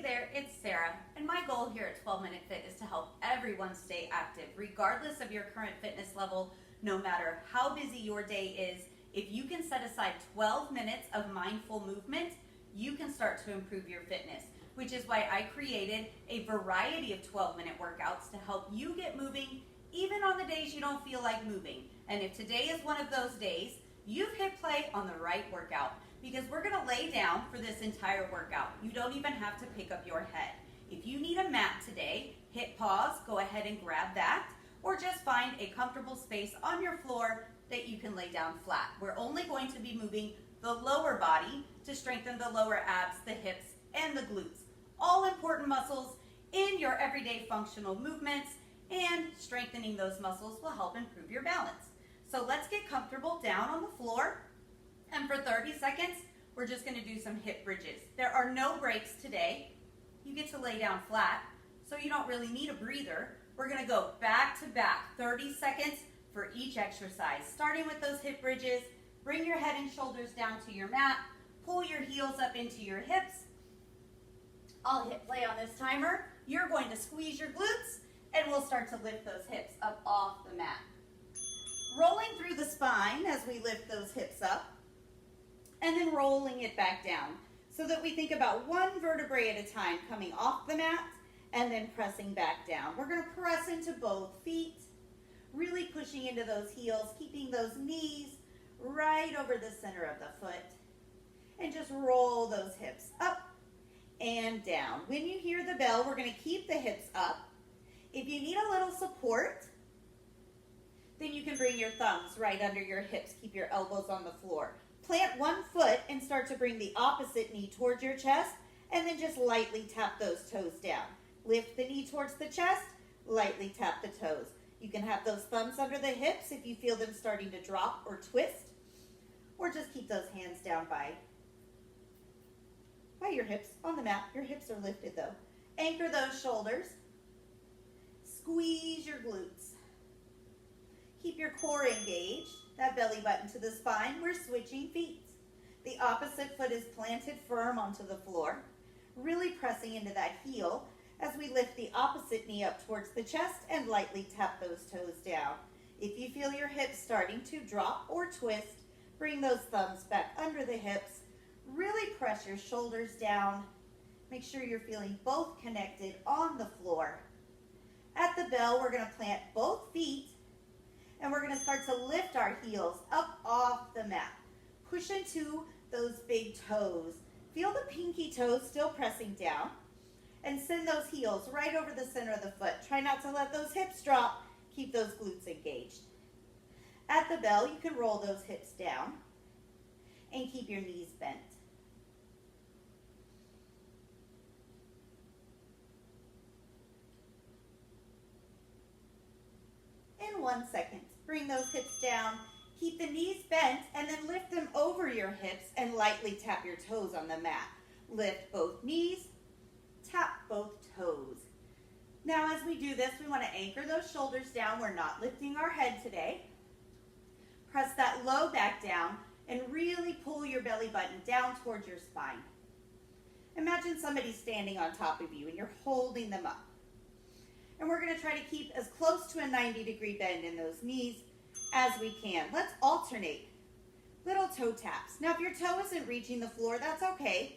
there, it's Sarah, and my goal here at 12 Minute Fit is to help everyone stay active, regardless of your current fitness level, no matter how busy your day is. If you can set aside 12 minutes of mindful movement, you can start to improve your fitness, which is why I created a variety of 12-minute workouts to help you get moving, even on the days you don't feel like moving. And if today is one of those days, you've hit play on the right workout, because we're gonna lay down for this entire workout. You don't even have to pick up your head. If you need a mat today, hit pause, go ahead and grab that, or just find a comfortable space on your floor that you can lay down flat. We're only going to be moving the lower body to strengthen the lower abs, the hips, and the glutes. All important muscles in your everyday functional movements, and strengthening those muscles will help improve your balance. So let's get comfortable down on the floor, and for 30 seconds, we're just gonna do some hip bridges. There are no breaks today. You get to lay down flat, so you don't really need a breather. We're gonna go back to back, 30 seconds for each exercise. Starting with those hip bridges, bring your head and shoulders down to your mat, pull your heels up into your hips. I'll hit play on this timer. You're going to squeeze your glutes, and we'll start to lift those hips up off the mat. Rolling through the spine as we lift those hips up, and then rolling it back down, so that we think about one vertebrae at a time coming off the mat and then pressing back down. We're going to press into both feet, really pushing into those heels, keeping those knees right over the center of the foot, and just roll those hips up and down. When you hear the bell, we're going to keep the hips up. If you need a little support, then you can bring your thumbs right under your hips. Keep your elbows on the floor. Plant one foot and start to bring the opposite knee towards your chest, and then just lightly tap those toes down. Lift the knee towards the chest, lightly tap the toes. You can have those thumbs under the hips if you feel them starting to drop or twist, or just keep those hands down by your hips on the mat. Your hips are lifted though. Anchor those shoulders. Squeeze your glutes. Keep your core engaged, that belly button to the spine. We're switching feet. The opposite foot is planted firm onto the floor, really pressing into that heel as we lift the opposite knee up towards the chest and lightly tap those toes down. If you feel your hips starting to drop or twist, bring those thumbs back under the hips. Really press your shoulders down. Make sure you're feeling both connected on the floor. At the bell, we're going to plant both feet, and we're going to start to lift our heels up off the mat. Push into those big toes. Feel the pinky toes still pressing down, and send those heels right over the center of the foot. Try not to let those hips drop. Keep those glutes engaged. At the bell, you can roll those hips down and keep your knees bent. In 1 second, bring those hips down, keep the knees bent, and then lift them over your hips and lightly tap your toes on the mat. Lift both knees, tap both toes. Now as we do this, we want to anchor those shoulders down. We're not lifting our head today. Press that low back down and really pull your belly button down towards your spine. Imagine somebody standing on top of you and you're holding them up. And we're going to try to keep as close to a 90-degree bend in those knees as we can. Let's alternate little toe taps. Now if your toe isn't reaching the floor, that's okay.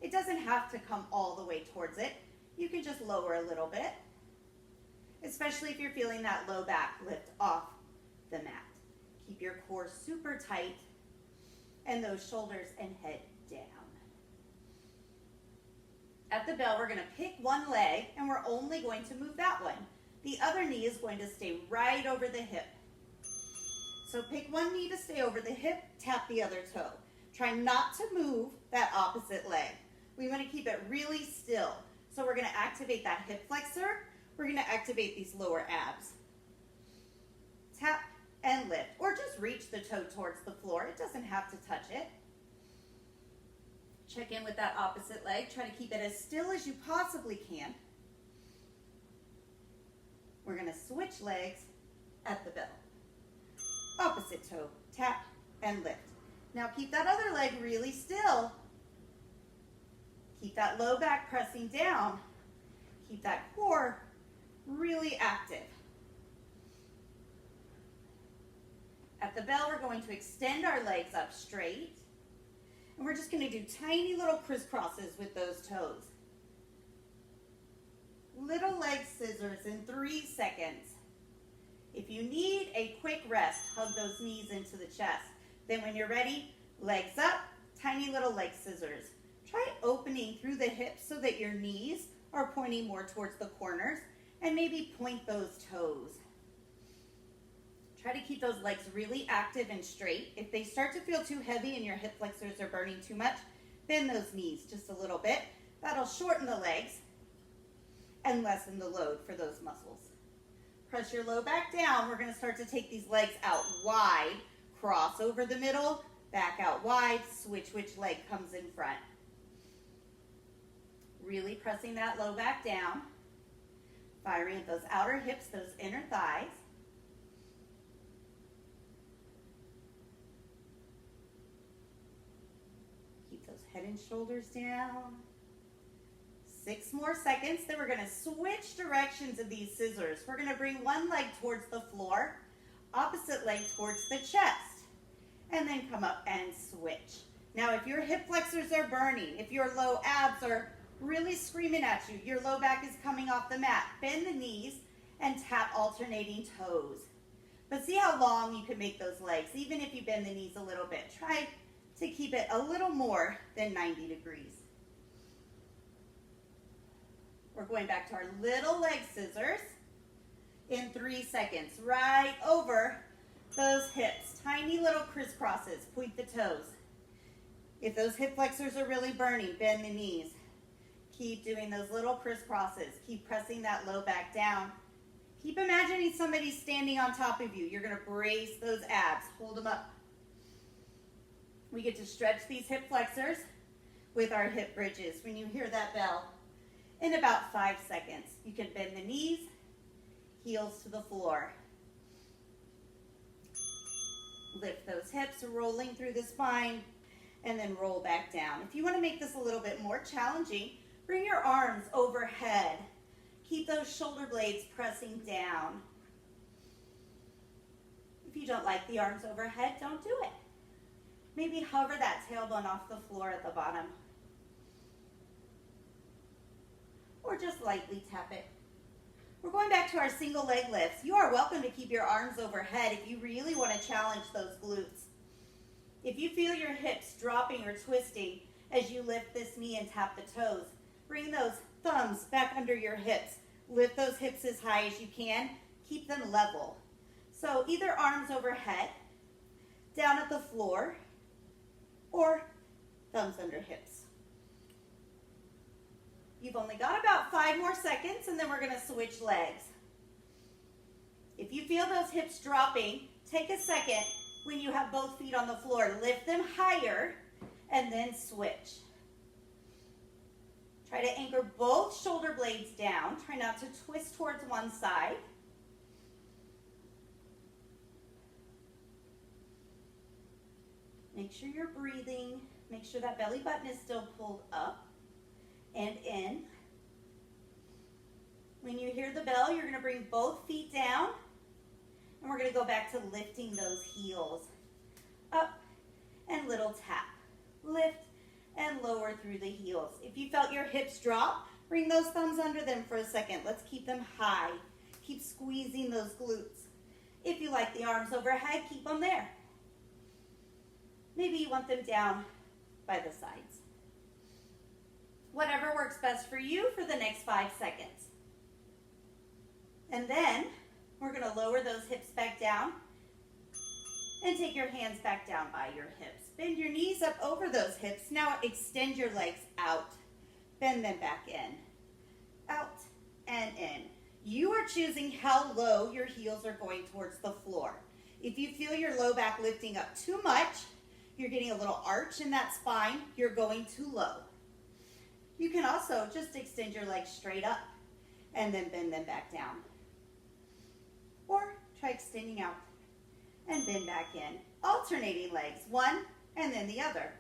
It doesn't have to come all the way towards it. You can just lower a little bit, especially if you're feeling that low back lift off the mat. Keep your core super tight and those shoulders and head down. At the bell, we're going to pick one leg, and we're only going to move that one. The other knee is going to stay right over the hip. So pick one knee to stay over the hip, tap the other toe. Try not to move that opposite leg. We want to keep it really still. So we're going to activate that hip flexor. We're going to activate these lower abs. Tap and lift, or just reach the toe towards the floor. It doesn't have to touch it. Check in with that opposite leg. Try to keep it as still as you possibly can. We're going to switch legs at the bell. Opposite toe, tap and lift. Now keep that other leg really still. Keep keep that low back pressing down. Keep that core really active. At the bell, we're going to extend our legs up straight. And we're just going to do tiny little crisscrosses with those toes. Little leg scissors in 3 seconds. If you need a quick rest, hug those knees into the chest. Then when you're ready, legs up, tiny little leg scissors. Try opening through the hips so that your knees are pointing more towards the corners, and maybe point those toes. Try to keep those legs really active and straight. If they start to feel too heavy and your hip flexors are burning too much, bend those knees just a little bit. That'll shorten the legs and lessen the load for those muscles. Press your low back down. We're going to start to take these legs out wide, cross over the middle, back out wide, switch which leg comes in front. Really pressing that low back down, firing at those outer hips, those inner thighs. Keep those head and shoulders down. 6 more seconds, then we're going to switch directions of these scissors. We're going to bring one leg towards the floor, opposite leg towards the chest, and then come up and switch. Now, if your hip flexors are burning, if your low abs are really screaming at you, your low back is coming off the mat, bend the knees and tap alternating toes. But see how long you can make those legs, even if you bend the knees a little bit. Try to keep it a little more than 90 degrees. We're going back to our little leg scissors in 3 seconds. Right over those hips. Tiny little crisscrosses. Point the toes. If those hip flexors are really burning, bend the knees. Keep doing those little crisscrosses. Keep pressing that low back down. Keep imagining somebody standing on top of you. You're going to brace those abs. Hold them up. We get to stretch these hip flexors with our hip bridges. When you hear that bell, in about 5 seconds, you can bend the knees, heels to the floor. Lift those hips, rolling through the spine, and then roll back down. If you want to make this a little bit more challenging, bring your arms overhead. Keep those shoulder blades pressing down. If you don't like the arms overhead, don't do it. Maybe hover that tailbone off the floor at the bottom. Or just lightly tap it. We're going back to our single leg lifts. You are welcome to keep your arms overhead if you really want to challenge those glutes. If you feel your hips dropping or twisting as you lift this knee and tap the toes, bring those thumbs back under your hips. Lift those hips as high as you can. Keep them level. So either arms overhead, down at the floor, or thumbs under hips. You've only got about 5 more seconds, and then we're going to switch legs. If you feel those hips dropping, take a second when you have both feet on the floor. Lift them higher, and then switch. Try to anchor both shoulder blades down. Try not to twist towards one side. Make sure you're breathing. Make sure that belly button is still pulled up and in. When you hear the bell, you're going to bring both feet down, and we're going to go back to lifting those heels up and little tap. Lift and lower through the heels. If you felt your hips drop, bring those thumbs under them for a second. Let's keep them high. Keep squeezing those glutes. If you like the arms overhead, keep them there. Maybe you want them down by the sides. Whatever works best for you for the next 5 seconds. And then we're going to lower those hips back down and take your hands back down by your hips. Bend your knees up over those hips. Now extend your legs out. Bend them back in. Out and in. You are choosing how low your heels are going towards the floor. If you feel your low back lifting up too much, you're getting a little arch in that spine, you're going too low. You can also just extend your legs straight up and then bend them back down. Or try extending out and bend back in. Alternating legs, one and then the other.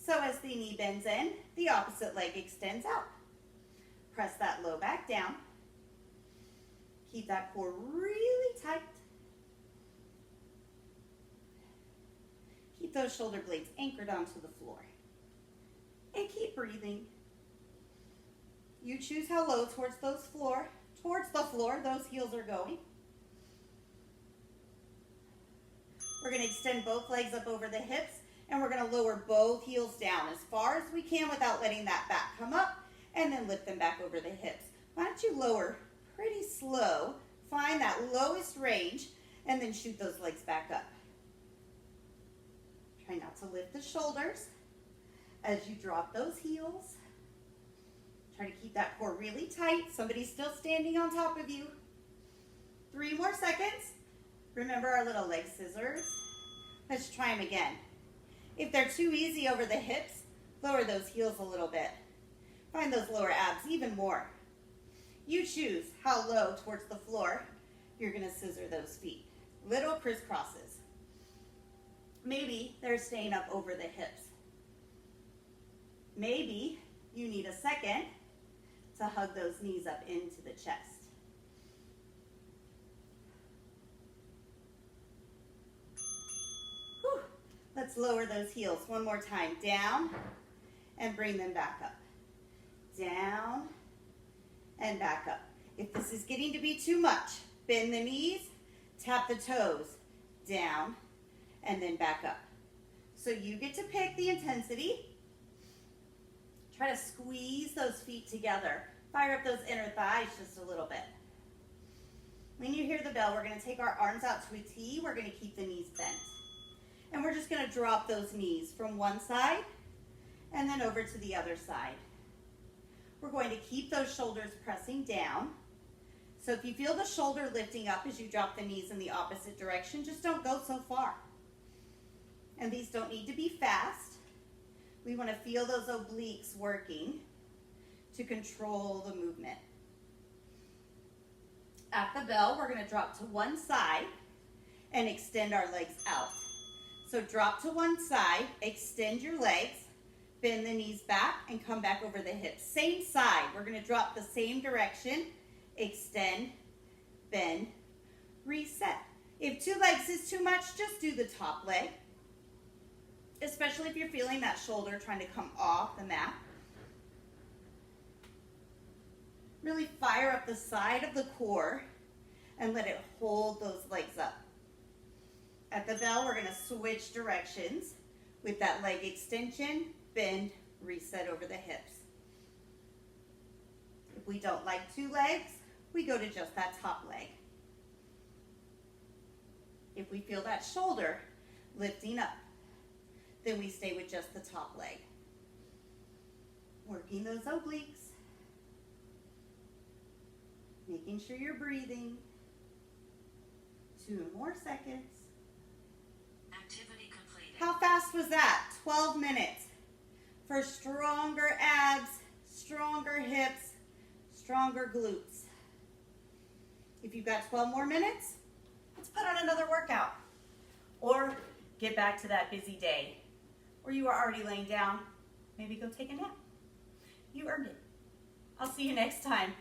So as the knee bends in, the opposite leg extends out. Press that low back down. Keep that core really tight. Keep those shoulder blades anchored onto the floor. And keep breathing. You choose how low towards the floor those heels are going. We're going to extend both legs up over the hips, and we're going to lower both heels down as far as we can without letting that back come up, and then lift them back over the hips. Why don't you lower pretty slow, find that lowest range, and then shoot those legs back up. Try not to lift the shoulders as you drop those heels. Try to keep that core really tight. Somebody's still standing on top of you. 3 more seconds. Remember our little leg scissors? Let's try them again. If they're too easy over the hips, lower those heels a little bit. Find those lower abs even more. You choose how low towards the floor you're going to scissor those feet. Little crisscrosses. Maybe they're staying up over the hips. Maybe you need a second to hug those knees up into the chest. Whew. Let's lower those heels one more time. Down and bring them back up. Down and back up. If this is getting to be too much, bend the knees, tap the toes, down, and then back up. So you get to pick the intensity. Try to squeeze those feet together. Fire up those inner thighs just a little bit. When you hear the bell, we're going to take our arms out to a T. We're going to keep the knees bent. And we're just going to drop those knees from one side and then over to the other side. We're going to keep those shoulders pressing down. So if you feel the shoulder lifting up as you drop the knees in the opposite direction, just don't go so far. And these don't need to be fast. We want to feel those obliques working to control the movement. At the bell, we're going to drop to one side and extend our legs out. So drop to one side, extend your legs, bend the knees back, and come back over the hips. Same side. We're going to drop the same direction, extend, bend, reset. If 2 legs is too much, just do the top leg, especially if you're feeling that shoulder trying to come off the mat. Really fire up the side of the core and let it hold those legs up. At the bell, we're going to switch directions with that leg extension, bend, reset over the hips. If we don't like 2 legs, we go to just that top leg. If we feel that shoulder lifting up, then we stay with just the top leg. Working those obliques. Making sure you're breathing. 2 more seconds. Activity completed. How fast was that? 12 minutes. For stronger abs, stronger hips, stronger glutes. If you've got 12 more minutes, let's put on another workout. Or get back to that busy day. Or you are already laying down, maybe go take a nap. You earned it. I'll see you next time.